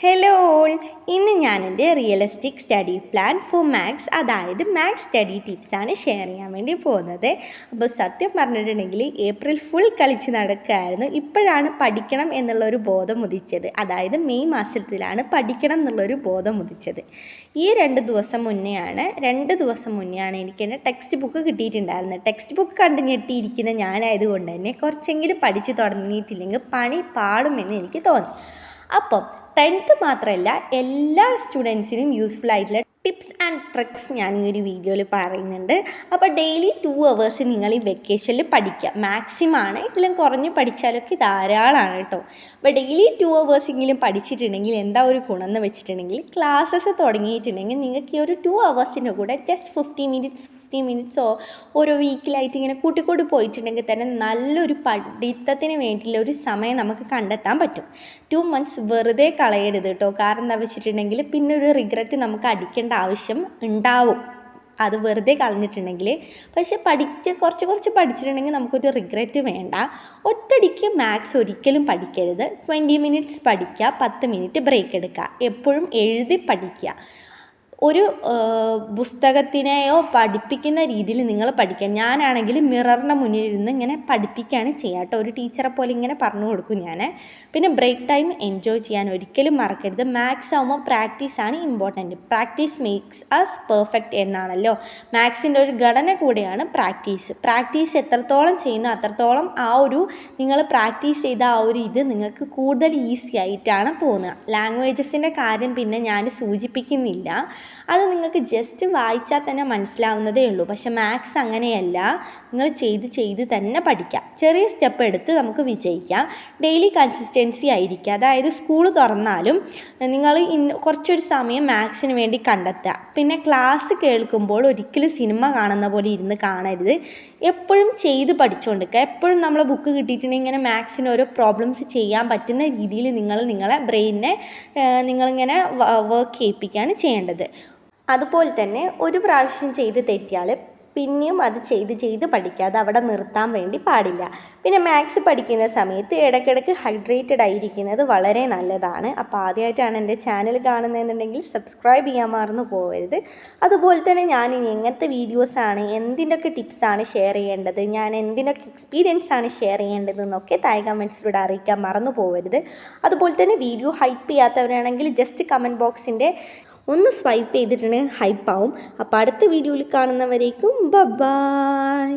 Hello all, ഇന്ന് ഞാൻ എൻ്റെ realistic study plan for maths, അതായത് മാത്സ് സ്റ്റഡി ടിപ്സാണ് ഷെയർ ചെയ്യാൻ വേണ്ടി പോകുന്നത്. അപ്പോൾ സത്യം പറഞ്ഞിട്ടുണ്ടെങ്കിൽ ഏപ്രിൽ ഫുൾ കളിച്ച് നടക്കുകയായിരുന്നു. ഇപ്പോഴാണ് പഠിക്കണം എന്നുള്ളൊരു ബോധം ഉദിച്ചത്. അതായത് മെയ് മാസത്തിലാണ് പഠിക്കണം എന്നുള്ളൊരു ബോധം ഉദിച്ചത്. ഈ രണ്ട് ദിവസം മുന്നെയാണ് എനിക്ക് എൻ്റെ ടെക്സ്റ്റ് ബുക്ക് കിട്ടിയിട്ടുണ്ടായിരുന്നത്. ടെക്സ്റ്റ് ബുക്ക് കണ്ട് ഞെട്ടിയിരിക്കുന്ന ഞാനായതുകൊണ്ട് തന്നെ കുറച്ചെങ്കിലും പഠിച്ച് തുടങ്ങിയിട്ടില്ലെങ്കിൽ പണി പാടുമെന്ന് എനിക്ക് തോന്നി. അപ്പം 10th മാത്രമല്ല, എല്ലാ സ്റ്റുഡൻസിനും യൂസ്ഫുൾ ആയിട്ടുള്ള ടിപ്സ് ആൻഡ് ട്രിക്സ് ഞാൻ ഈ ഒരു വീഡിയോയിൽ പറയുന്നുണ്ട്. അപ്പോൾ ഡെയിലി 2 hours നിങ്ങൾ ഈ വെക്കേഷനിൽ പഠിക്കുക. മാക്സിമം ആണ്, ഇതിലും കുറഞ്ഞ് പഠിച്ചാലൊക്കെ ധാരാളമാണ് കേട്ടോ. അപ്പോൾ ഡെയിലി 2 hours എങ്കിലും പഠിച്ചിട്ടുണ്ടെങ്കിൽ എന്താ ഒരു ഗുണം എന്ന് വെച്ചിട്ടുണ്ടെങ്കിൽ, ക്ലാസ്സസ് തുടങ്ങിയിട്ടുണ്ടെങ്കിൽ നിങ്ങൾക്ക് ഈ ഒരു 2 hours കൂടെ ജസ്റ്റ് 50 മിനിറ്റ്സോ ഓരോ വീക്കിലായിട്ട് ഇങ്ങനെ കൂട്ടിക്കൂട്ടി പോയിട്ടുണ്ടെങ്കിൽ തന്നെ നല്ലൊരു പഠിത്തത്തിന് വേണ്ടിയുള്ള ഒരു സമയം നമുക്ക് കണ്ടെത്താൻ പറ്റും. 2 months വെറുതെ കളയരുത് കേട്ടോ. കാരണം എന്താ വെച്ചിട്ടുണ്ടെങ്കിൽ പിന്നെ ഒരു റിഗ്രറ്റ് നമുക്ക് അടിക്കേണ്ട ആവശ്യം ഉണ്ടാവും, അത് വെറുതെ കളഞ്ഞിട്ടുണ്ടെങ്കിൽ. പക്ഷെ കുറച്ച് പഠിച്ചിട്ടുണ്ടെങ്കിൽ നമുക്കൊരു റിഗ്രറ്റ് വേണ്ട. ഒറ്റയടിക്ക് മാത്സ് ഒരിക്കലും പഠിക്കരുത്. 20 minutes പഠിക്കുക, 10 minute ബ്രേക്ക് എടുക്കുക. എപ്പോഴും എഴുതി പഠിക്കുക. ഒരു പുസ്തകത്തിനെയോ പഠിപ്പിക്കുന്ന രീതിയിൽ നിങ്ങൾ പഠിക്കുക. ഞാനാണെങ്കിൽ മിററിൻ്റെ മുന്നിൽ ഇരുന്ന് ഇങ്ങനെ പഠിപ്പിക്കുകയാണ് ചെയ്യുക കേട്ടോ. ഒരു ടീച്ചറെ പോലെ ഇങ്ങനെ പറഞ്ഞു കൊടുക്കും ഞാൻ. പിന്നെ ബ്രേക്ക് ടൈം എൻജോയ് ചെയ്യാൻ ഒരിക്കലും മറക്കരുത്. മാത്സ് ആകുമ്പോൾ പ്രാക്ടീസാണ് important. Practice makes us perfect എന്നാണല്ലോ. മാത്സിൻ്റെ ഒരു ഘടന കൂടെയാണ് പ്രാക്ടീസ് എത്രത്തോളം ചെയ്യുന്നു അത്രത്തോളം നിങ്ങൾ പ്രാക്ടീസ് ചെയ്ത ഇത് നിങ്ങൾക്ക് കൂടുതൽ ഈസി ആയിട്ടാണ് തോന്നുക. ലാംഗ്വേജസിൻ്റെ കാര്യം പിന്നെ ഞാൻ സൂചിപ്പിക്കുന്നില്ല, അത് നിങ്ങൾക്ക് ജസ്റ്റ് വായിച്ചാൽ തന്നെ മനസ്സിലാവുന്നതേ ഉള്ളൂ. പക്ഷെ മാത്സ് അങ്ങനെയല്ല, നിങ്ങൾ ചെയ്ത് തന്നെ പഠിക്കാം. ചെറിയ സ്റ്റെപ്പ് എടുത്ത് നമുക്ക് വിജയിക്കാം. ഡെയിലി കൺസിസ്റ്റൻസി ആയിരിക്കുക. അതായത് സ്കൂൾ തുറന്നാലും നിങ്ങൾ കുറച്ചൊരു സമയം മാത്സിന് വേണ്ടി കണ്ടെത്തുക. പിന്നെ ക്ലാസ് കേൾക്കുമ്പോൾ ഒരിക്കലും സിനിമ കാണുന്ന പോലെ ഇരുന്ന് കാണരുത്. എപ്പോഴും ചെയ്ത് പഠിച്ചുകൊണ്ടിരിക്കുക. എപ്പോഴും നമ്മളെ ബുക്ക് കിട്ടിയിട്ടുണ്ടെങ്കിൽ ഇങ്ങനെ മാത്സിന് ഓരോ പ്രോബ്ലംസ് ചെയ്യാൻ പറ്റുന്ന രീതിയിൽ നിങ്ങളെ ബ്രെയിനിനെ നിങ്ങളിങ്ങനെ വർക്ക് ചെയ്യിപ്പിക്കുകയാണ് ചെയ്യേണ്ടത്. അതുപോലെ തന്നെ ഒരു പ്രാവശ്യം ചെയ്ത് തെറ്റിയാൽ പിന്നെയും അത് ചെയ്ത് പഠിക്കാതെ അവിടെ നിർത്താൻ വേണ്ടി പാടില്ല. പിന്നെ മാത്സ് പഠിക്കുന്ന സമയത്ത് ഇടയ്ക്കിടയ്ക്ക് ഹൈഡ്രേറ്റഡ് ആയിരിക്കുന്നത് വളരെ നല്ലതാണ്. അപ്പോൾ ആദ്യമായിട്ടാണ് എൻ്റെ ചാനൽ കാണുന്നതെന്നുണ്ടെങ്കിൽ സബ്സ്ക്രൈബ് ചെയ്യാൻ മറന്നു പോകരുത്. അതുപോലെ തന്നെ ഞാൻ ഇനി എങ്ങനത്തെ വീഡിയോസാണ്, എന്തിൻ്റെയൊക്കെ ടിപ്സാണ് ഷെയർ ചെയ്യേണ്ടത്, ഞാൻ എന്തിനൊക്കെ എക്സ്പീരിയൻസാണ് ഷെയർ ചെയ്യേണ്ടതെന്നൊക്കെ താഴെ കമൻസിലൂടെ അറിയിക്കാൻ മറന്നു പോകരുത്. അതുപോലെ തന്നെ വീഡിയോ ഹൈപ്പ് ചെയ്യാത്തവരാണെങ്കിൽ ജസ്റ്റ് കമൻറ്റ് ബോക്സിൻ്റെ ഒന്ന് സ്വൈപ്പ് ചെയ്തിട്ടുണ്ടെങ്കിൽ ഹൈപ്പാവും. അപ്പോൾ അടുത്ത വീഡിയോയിൽ കാണുന്നവരേക്കും ബൈ.